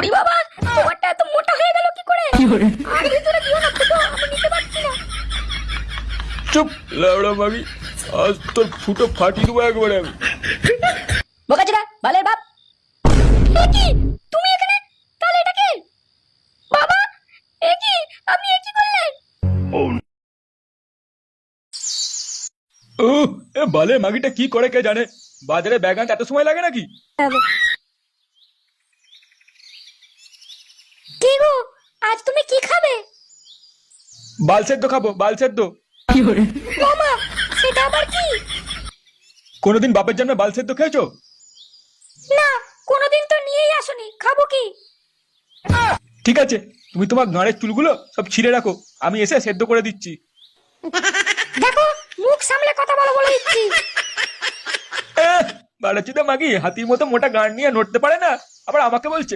ওরে বাবা, তোমারটা এত মোটা হয়ে গেল কি করে? আর ভিতরে দিও না ফুটো, আমি নিতে পারছি না। চুপ লাউড়া মাগি, আজ তোর ফুটো ফাটিয়ে দেবো একবারে আমি। বোকাচোদা, বালের বাপ। এ কি, তুমি এখানে? তাহলে এটা কে? বাবা, এ কি, আপনি এ কি করলেন? ও, এ বালের মাগিটা কি করে কে জানে। বাজারে ব্যাগ আনতে এত সময় লাগে নাকি? কি গো, আজ তুমি কি খাবে? বাল সেদ্ধ খাবো, বাল সেদ্ধ। মামা, সেটা আবার কি? কোনোদিন বাপের জন্মে বাল সেদ্ধ খেয়েছো? না, কোনোদিন তো নিয়েই আসনি, খাবো কি? ঠিক আছে, তুমি তোমার গাঁড়ের চুলগুলো সব ছিঁড়ে রাখো, আমি এসে সেদ্ধ করে দিচ্ছি। দেখো, মুখ সামলে কথা বলো বলে দিচ্ছি। বাড়াচ্ছি তো মাগি, হাতির মতো মোটা গাঁড় নিয়ে নড়তে পারে না, আবার আমাকে বলছে।